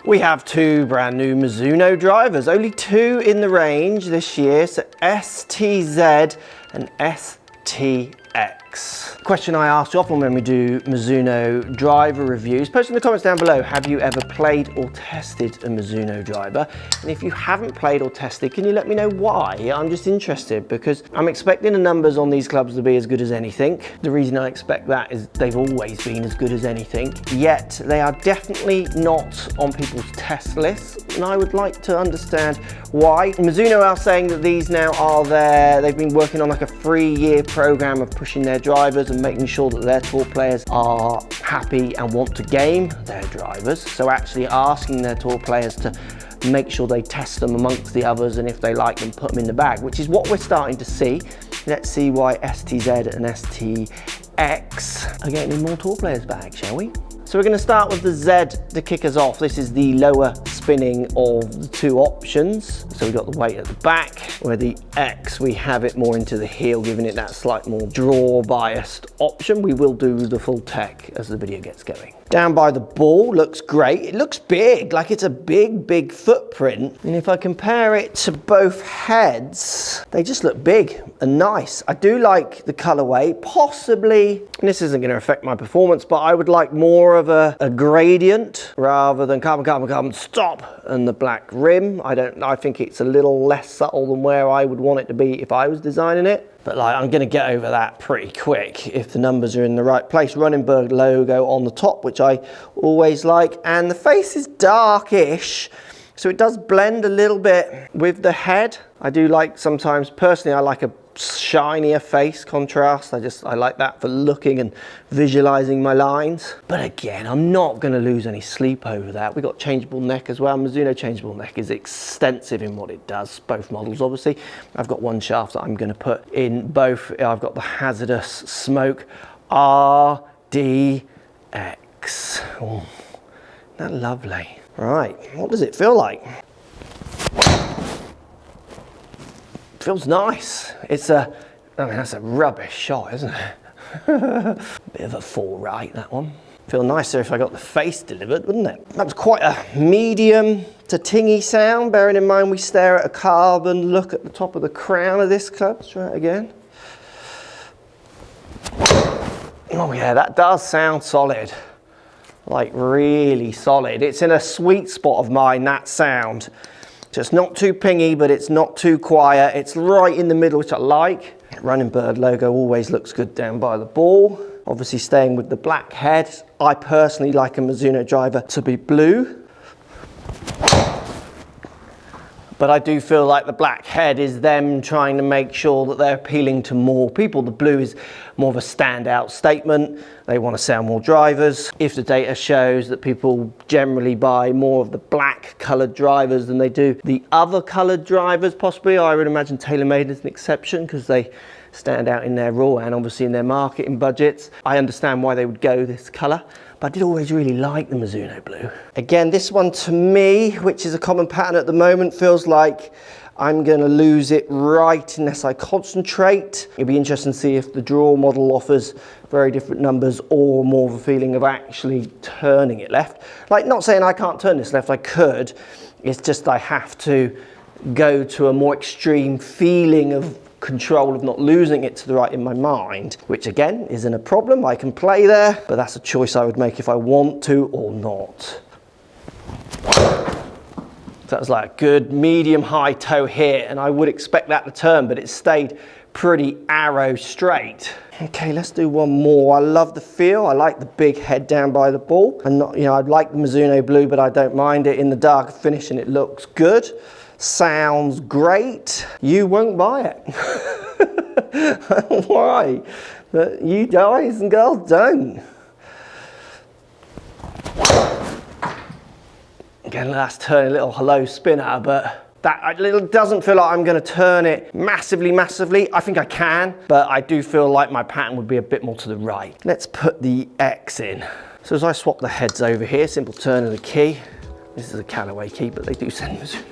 We have two brand new Mizuno drivers, only two in the range this year, so STz and STx. Question I ask often when we do Mizuno driver reviews, post in the comments down below, have you ever played or tested a Mizuno driver? And if you haven't played or tested, can you let me know why? I'm just interested because I'm expecting the numbers on these clubs to be as good as anything. The reason I expect that is they've always been as good as anything, yet they are definitely not on people's test lists. And I would like to understand why. Mizuno are saying that these now are they've been working on like a 3-year program of pushing their drivers and making sure that their tour players are happy and want to game their drivers. So actually asking their tour players to make sure they test them amongst the others, and if they like them, put them in the bag, which is what we're starting to see. Let's see why STz and STx are getting in more tour players' bags, shall we? So we're going to start with the Z to kick us off. This is the lower spinning of the two options. So we've got the weight at the back, where the X, we have it more into the heel, giving it that slight more draw biased option. We will do the full tech as the video gets going. Down by the ball, looks great. It looks big, like it's a big footprint. And if I compare it to both heads, they just look big and nice. I do like the colorway, possibly, and this isn't gonna affect my performance, but I would like more of a gradient rather than carbon, stop, and the black rim. I think it's a little less subtle than where I would want it to be if I was designing it. But like, I'm gonna get over that pretty quick if the numbers are in the right place. Runnenberg logo on the top, which I always like. And the face is darkish, so it does blend a little bit with the head. I do like sometimes, personally, I like a shinier face contrast. I like that for looking and visualizing my lines. But again, I'm not gonna lose any sleep over that. We got changeable neck as well. Mizuno changeable neck is extensive in what it does, both models obviously. I've got one shaft that I'm gonna put in both. I've got the hazardous smoke RDX. Oh, isn't that lovely? Right, what does it feel like? Feels nice. It's I mean, that's a rubbish shot, isn't it? Bit of a fall right, that one. Feel nicer if I got the face delivered, wouldn't it? That was quite a medium to tingy sound, bearing in mind we stare at a carbon look at the top of the crown of this club. Let's try it again. Oh yeah, that does sound solid. Like really solid. It's in a sweet spot of mine, that sound. So it's not too pingy, but it's not too quiet. It's right in the middle, which I like. Runnenberg logo always looks good down by the ball. Obviously staying with the black head. I personally like a Mizuno driver to be blue. But I do feel like the black head is them trying to make sure that they're appealing to more people. The blue is more of a standout statement. They want to sell more drivers. If the data shows that people generally buy more of the black colored drivers than they do the other colored drivers, possibly, I would imagine TaylorMade is an exception because they stand out in their raw and obviously in their marketing budgets. I understand why they would go this color. But I did always really like the Mizuno blue. Again, this one to me, which is a common pattern at the moment, feels like I'm gonna lose it right unless I concentrate. It'll be interesting to see if the draw model offers very different numbers or more of a feeling of actually turning it left. Like, not saying I can't turn this left, I could. It's just I have to go to a more extreme feeling of control of not losing it to the right in my mind, which again isn't a problem. I can play there, but that's a choice I would make if I want to or not. So that was like a good medium high toe here, and I would expect that to turn, but it stayed pretty arrow straight. Okay, let's do one more. I love the feel. I like the big head down by the ball. And not, you know, I'd like the Mizuno blue, but I don't mind it in the dark finish, and it looks good. Sounds great. You won't buy it. Why? But you guys and girls don't. Again, let's turn a little hello spinner, but that it doesn't feel like I'm going to turn it massively. I think I can, but I do feel like my pattern would be a bit more to the right. Let's put the X in. So as I swap the heads over here, simple turn of the key. This is a Callaway key, but they do send Mizuno.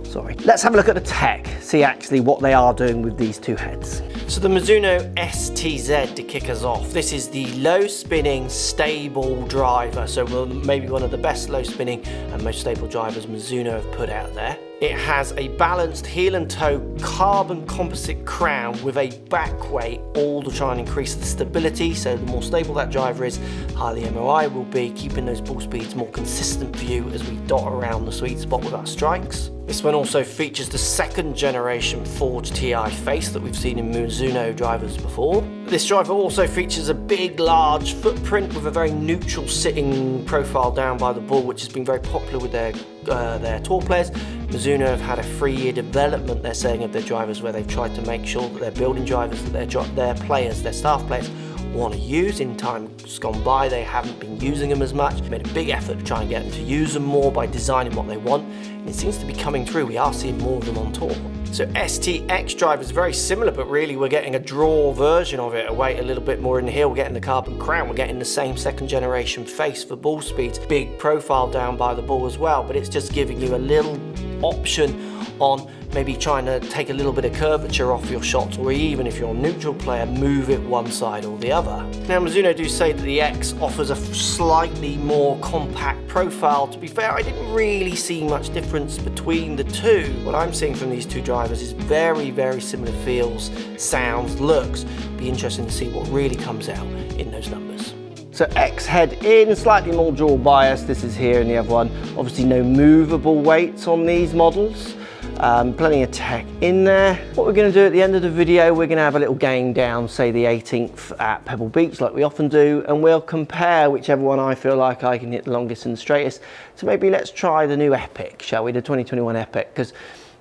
Sorry. Let's have a look at the tech, see actually what they are doing with these two heads. So the Mizuno STz to kick us off. This is the low spinning, stable driver. So maybe one of the best low spinning and most stable drivers Mizuno have put out there. It has a balanced heel and toe carbon composite crown with a back weight, all to try and increase the stability. So the more stable that driver is, the higher the MOI will be, keeping those ball speeds more consistent for you as we dot around the sweet spot with our strikes. This one also features the second generation forged TI face that we've seen in Mizuno drivers before. This driver also features a big, large footprint with a very neutral sitting profile down by the ball, which has been very popular with their tour players. Mizuno have had a 3-year development, they're saying, of their drivers, where they've tried to make sure that they're building drivers that their players, their staff players, want to use. In times gone by, they haven't been using them as much. Made a big effort to try and get them to use them more by designing what they want, and it seems to be coming through. We are seeing more of them on tour. So STx driver is very similar, but really we're getting a draw version of it, a weight a little bit more in the heel. We're getting the carbon crown, we're getting the same second generation face for ball speeds, big profile down by the ball as well, but it's just giving you a little option on maybe trying to take a little bit of curvature off your shots, or even if you're a neutral player, move it one side or the other. Now Mizuno do say that the X offers a slightly more compact profile. To be fair, I didn't really see much difference between the two. What I'm seeing from these two drivers is very, very similar feels, sounds, looks. Be interesting to see what really comes out in those numbers. So X head in, slightly more dual bias, this is here, and the other one. Obviously no movable weights on these models. Plenty of tech in there. What we're going to do at the end of the video, we're going to have a little game down, say the 18th at Pebble Beach, like we often do, and we'll compare whichever one I feel like I can hit the longest and the straightest. So maybe let's try the new Epic, shall we? The 2021 Epic, because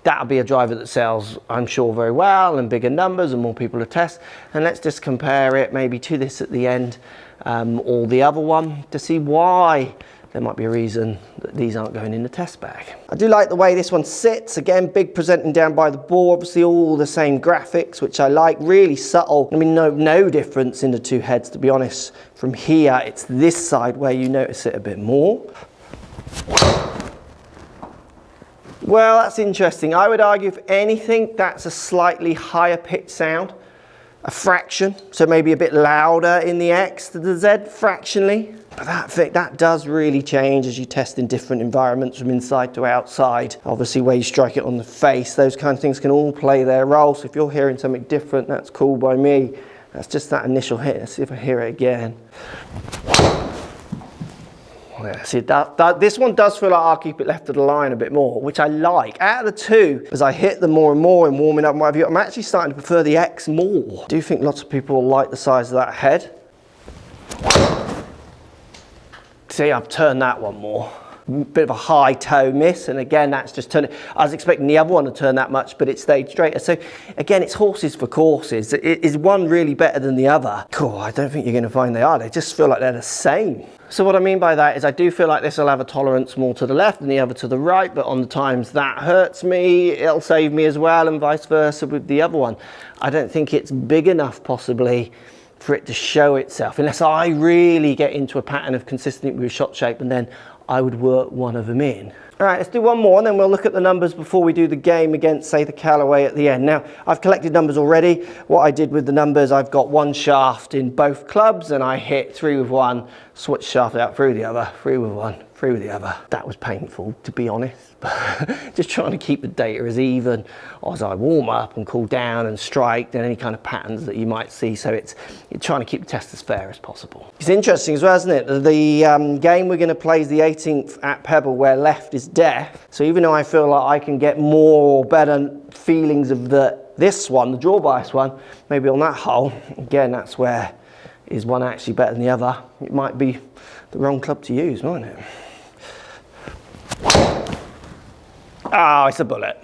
that'll be a driver that sells, I'm sure, very well, and bigger numbers and more people to test. And let's just compare it maybe to this at the end, or the other one, to see why there might be a reason that these aren't going in the test bag. I do like the way this one sits. Again, big presenting down by the ball. Obviously all the same graphics, which I like, really subtle. I mean, no difference in the two heads, to be honest. From here, it's this side where you notice it a bit more. Well, that's interesting. I would argue, if anything, that's a slightly higher pitch sound. A fraction, so maybe a bit louder in the X to the Z fractionally. But that does really change as you test in different environments from inside to outside. Obviously where you strike it on the face, those kind of things can all play their role. So if you're hearing something different, that's cool by me. That's just that initial hit. Let's see if I hear it again. Yeah, see, this one does feel like I'll keep it left of the line a bit more, which I like. Out of the two, as I hit them more and more and warming up my view, I'm actually starting to prefer the X more. I do think lots of people like the size of that head. See, I've turned that one more. Bit of a high toe miss, and again, that's just turning. I was expecting the other one to turn that much, but it stayed straighter. So again, it's horses for courses. Is one really better than the other? Cool, I don't think you're gonna find they are. They just feel like they're the same. So what I mean by that is I do feel like this will have a tolerance more to the left and the other to the right, but on the times that hurts me, it'll save me as well, and vice versa with the other one. I don't think it's big enough possibly for it to show itself, unless I really get into a pattern of consistent with shot shape, and then I would work one of them in. All right, let's do one more, and then we'll look at the numbers before we do the game against, say, the Callaway at the end. Now, I've collected numbers already. What I did with the numbers, I've got one shaft in both clubs, and I hit 3 with one, switch shaft out through the other, 3 with one, 3 with the other. That was painful, to be honest, but just trying to keep the data as even as I warm up and cool down and strike, and any kind of patterns that you might see. So it's trying to keep the test as fair as possible. It's interesting as well, isn't it? The game we're going to play is the 18th at Pebble, where left is death. So even though I feel like I can get more or better feelings of this one, the draw bias one, maybe on that hole, again, that's where is one actually better than the other. It might be the wrong club to use, mightn't it? Oh, it's a bullet.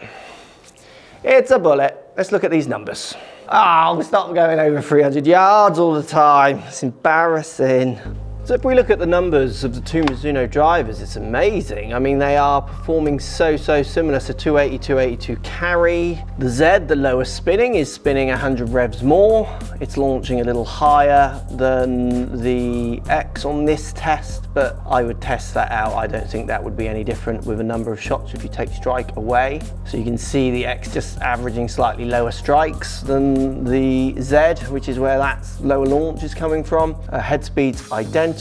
It's a bullet. Let's look at these numbers. Oh, we start going over 300 yards all the time. It's embarrassing. So if we look at the numbers of the two Mizuno drivers, it's amazing. I mean, they are performing so similar. So 280, 282 carry. The Z, the lower spinning, is spinning 100 revs more. It's launching a little higher than the X on this test, but I would test that out. I don't think that would be any different with a number of shots if you take strike away. So you can see the X just averaging slightly lower strikes than the Z, which is where that lower launch is coming from. Head speed's identical.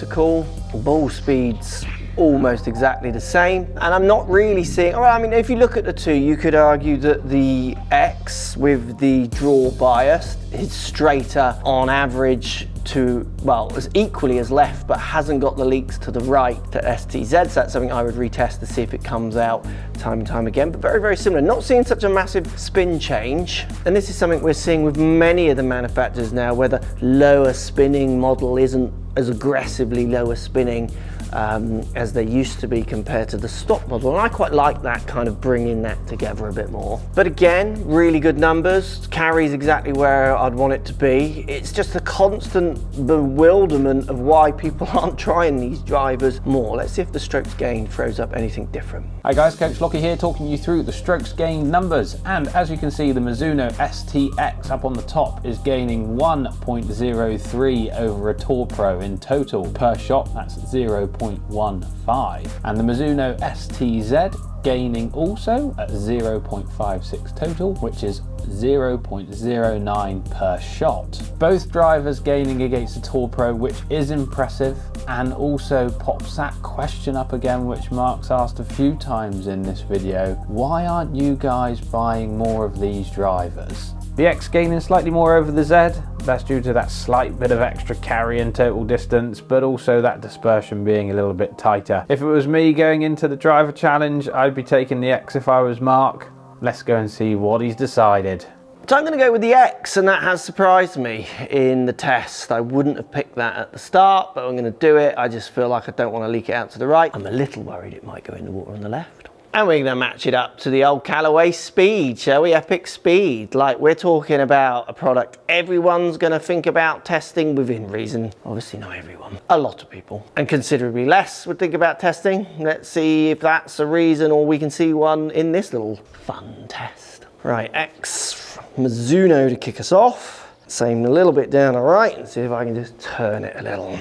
Ball speed's almost exactly the same, and I'm not really seeing, well, I mean, if you look at the two, you could argue that the X with the draw bias is straighter on average to, well, as equally as left, but hasn't got the leaks to the right to STZ. So that's something I would retest to see if it comes out time and time again, but very similar. Not seeing such a massive spin change, and this is something we're seeing with many of the manufacturers now, where the lower spinning model isn't as aggressively lower spinning as they used to be compared to the stock model, and I quite like that, kind of bringing that together a bit more. But again, really good numbers. Carry's exactly where I'd want it to be. It's just a constant bewilderment of why people aren't trying these drivers more. Let's see if the strokes gained throws up anything different. Hi guys, Coach Lockie here, talking you through the strokes gained numbers, and as you can see, the Mizuno STx up on the top is gaining 1.03 over a Tour Pro in total per shot. That's 0.15, and the Mizuno STz gaining also at 0.56 total, which is 0.09 per shot. Both drivers gaining against the Tour Pro, which is impressive, and also pops that question up again, which Mark's asked a few times in this video: why aren't you guys buying more of these drivers? The X gaining slightly more over the Z. That's due to that slight bit of extra carry and total distance, but also that dispersion being a little bit tighter. If it was me going into the driver challenge, I'd be taking the X if I was Mark. Let's go and see what he's decided. So I'm going to go with the X, and that has surprised me in the test. I wouldn't have picked that at the start, but I'm going to do it. I just feel like I don't want to leak it out to the right. I'm a little worried it might go in the water on the left. And we're going to match it up to the old Callaway Speed, shall we? Epic Speed. Like, we're talking about a product everyone's going to think about testing within reason. Obviously not everyone. A lot of people. And considerably less would think about testing. Let's see if that's a reason, or we can see one in this little fun test. Right, X Mizuno to kick us off. Same a little bit down the right, and see if I can just turn it a little.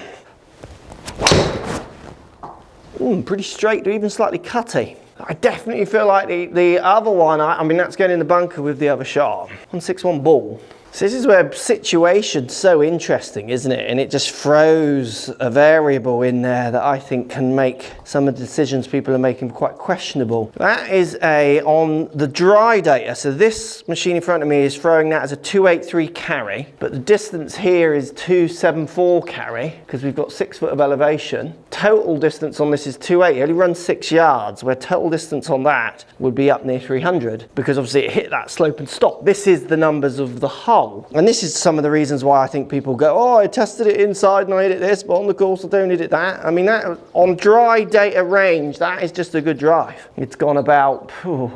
Pretty straight, or even slightly cutty. I definitely feel like the other one, I mean, that's going in the bunker with the other shot. 161 ball. So this is where situation's so interesting, isn't it? And it just throws a variable in there that I think can make some of the decisions people are making quite questionable. That is on the dry data. So this machine in front of me is throwing that as a 283 carry, but the distance here is 274 carry, because we've got 6 foot of elevation. Total distance on this is 280, it only runs 6 yards, where total distance on that would be up near 300, because obviously it hit that slope and stopped. This is the numbers of the hull. And this is some of the reasons why I think people go, oh, I tested it inside and I hit it this, but on the course I don't hit it that. I mean, that on dry data range, that is just a good drive. It's gone about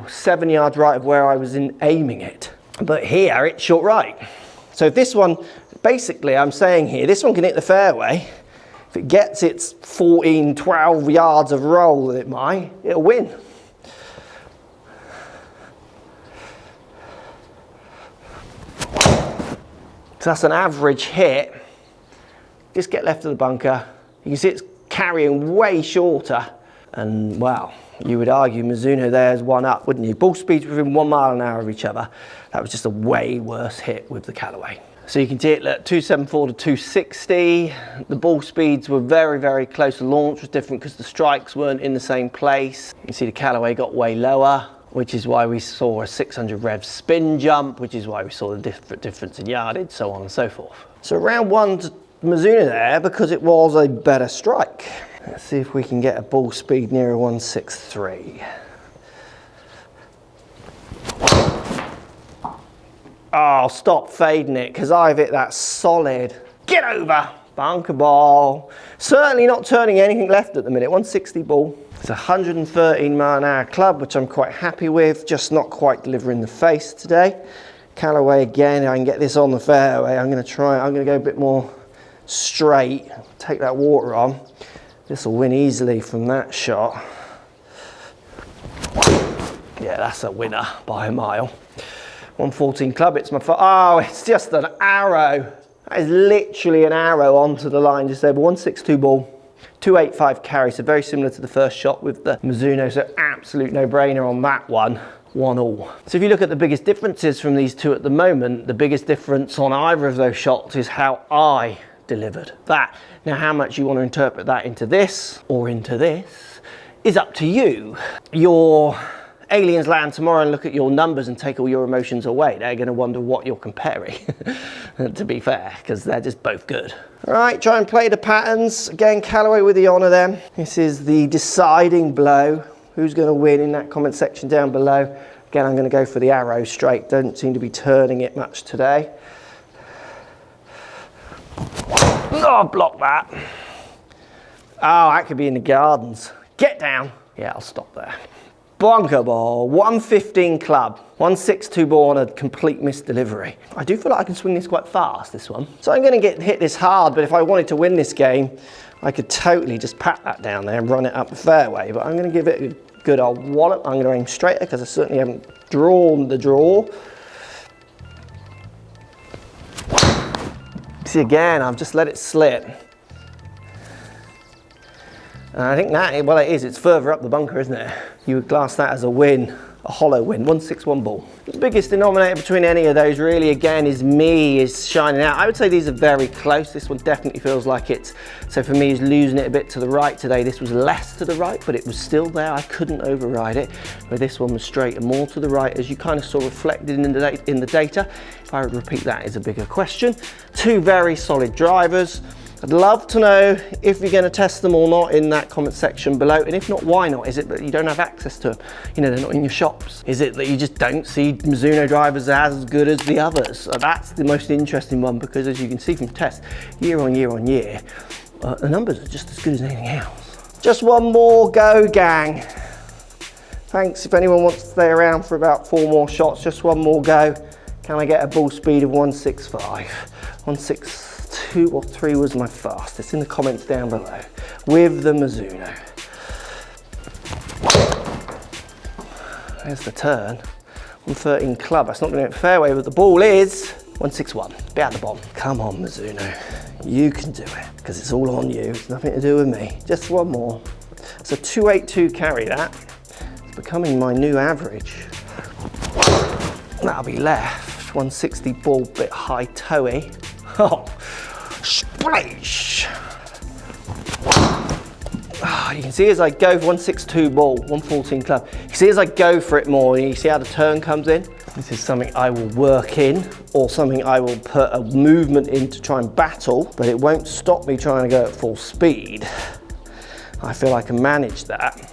7 yards right of where I was aiming it. But here, it's short right. So this one, basically I'm saying here, this one can hit the fairway. If it gets its 14, 12 yards of roll that it might, it'll win. So that's an average hit. Just get left of the bunker. You can see it's carrying way shorter. And wow, you would argue Mizuno there's one up, wouldn't you? Ball speeds within 1 mile an hour of each other. That was just a way worse hit with the Callaway. So you can see it at 274 to 260. The ball speeds were very close. The launch was different because the strikes weren't in the same place. You can see the Callaway got way lower, which is why we saw a 600 rev spin jump, which is why we saw the difference in yardage, so on and so forth. So round one to Mizuno there, because it was a better strike. Let's see if we can get a ball speed near a 163. Oh, stop fading it, because I've hit that solid. Get over! Bunker ball. Certainly not turning anything left at the minute, 160 ball. It's a 113 mile an hour club, which I'm quite happy with, just not quite delivering the face today. Callaway again, I can get this on the fairway. I'm going to go a bit more straight, take that water on. This will win easily from that shot. Yeah, that's a winner by a mile. 114 club, it's my oh, it's just an arrow. That is literally an arrow onto the line, just over 162 ball. 285 carry, so very similar to the first shot with the Mizuno, so absolute no-brainer on that one. 1-all. So if you look at the biggest differences from these two at the moment, the biggest difference on either of those shots is how I delivered that. Now how much you want to interpret that into this or into this is up to you. Your aliens land tomorrow and look at your numbers and take all your emotions away. They're going to wonder what you're comparing, to be fair, because they're just both good. All right, try and play the patterns. Again, Callaway with the honour then. This is the deciding blow. Who's going to win in that comment section down below? Again, I'm going to go for the arrow straight. Don't seem to be turning it much today. Oh, block that. Oh, that could be in the gardens. Get down. Yeah, I'll stop there. Bunker ball, 115 club, 162 ball on a complete missed delivery. I do feel like I can swing this quite fast, this one. So I'm going to hit this hard, but if I wanted to win this game, I could totally just pat that down there and run it up the fairway. But I'm going to give it a good old wallop. I'm going to aim straighter because I certainly haven't drawn the draw. See, again, I've just let it slip. And I think that, well, it is, it's further up the bunker, isn't it? You would class that as a win, a hollow win, 161 ball. The biggest denominator between any of those really, again, is shining out. I would say these are very close. This one definitely feels like it's, so for me, is losing it a bit to the right today. This was less to the right, but it was still there. I couldn't override it. Where this one was straight and more to the right, as you kind of saw reflected in the data. If I would repeat that is a bigger question. Two very solid drivers. I'd love to know if you're going to test them or not in that comment section below, and if not, why not? Is it that you don't have access to them? You know, they're not in your shops. Is it that you just don't see Mizuno drivers as good as the others? That's the most interesting one, because as you can see from tests, year on year on year, the numbers are just as good as anything else. Just one more go, gang. Thanks if anyone wants to stay around for about 4 more shots. Just one more go. Can I get a ball speed of 165? 162 or 3 was my fastest. In the comments down below with the Mizuno. There's the turn. 113 club. That's not going to hit fairway, but the ball is 161. Be out the bomb. Come on, Mizuno. You can do it, because it's all on you. It's nothing to do with me. Just one more. It's a 282 carry, that. It's becoming my new average. That'll be left. 160 ball, bit high toey. Oh, splash! Oh, you can see as I go for 162 ball, 114 club. You see as I go for it more, you see how the turn comes in? This is something I will work in, or something I will put a movement in to try and battle, but it won't stop me trying to go at full speed. I feel I can manage that.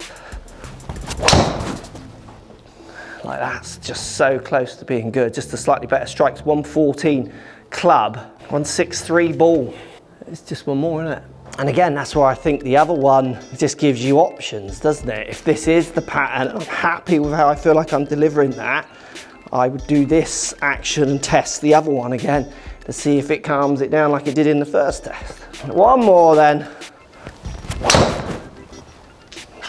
Like, that's just so close to being good. Just a slightly better strikes. 114 club, 163 ball. It's just one more, isn't it? And again, that's why I think the other one just gives you options, doesn't it? If this is the pattern, I'm happy with how I feel like I'm delivering that, I would do this action and test the other one again to see if it calms it down like it did in the first test. One more then.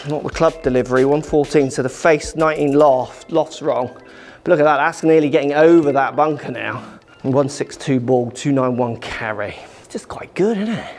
Not the club delivery, 114, so the face 19 loft's wrong. But look at that, that's nearly getting over that bunker now. 162 ball, 291 carry. It's just quite good, isn't it?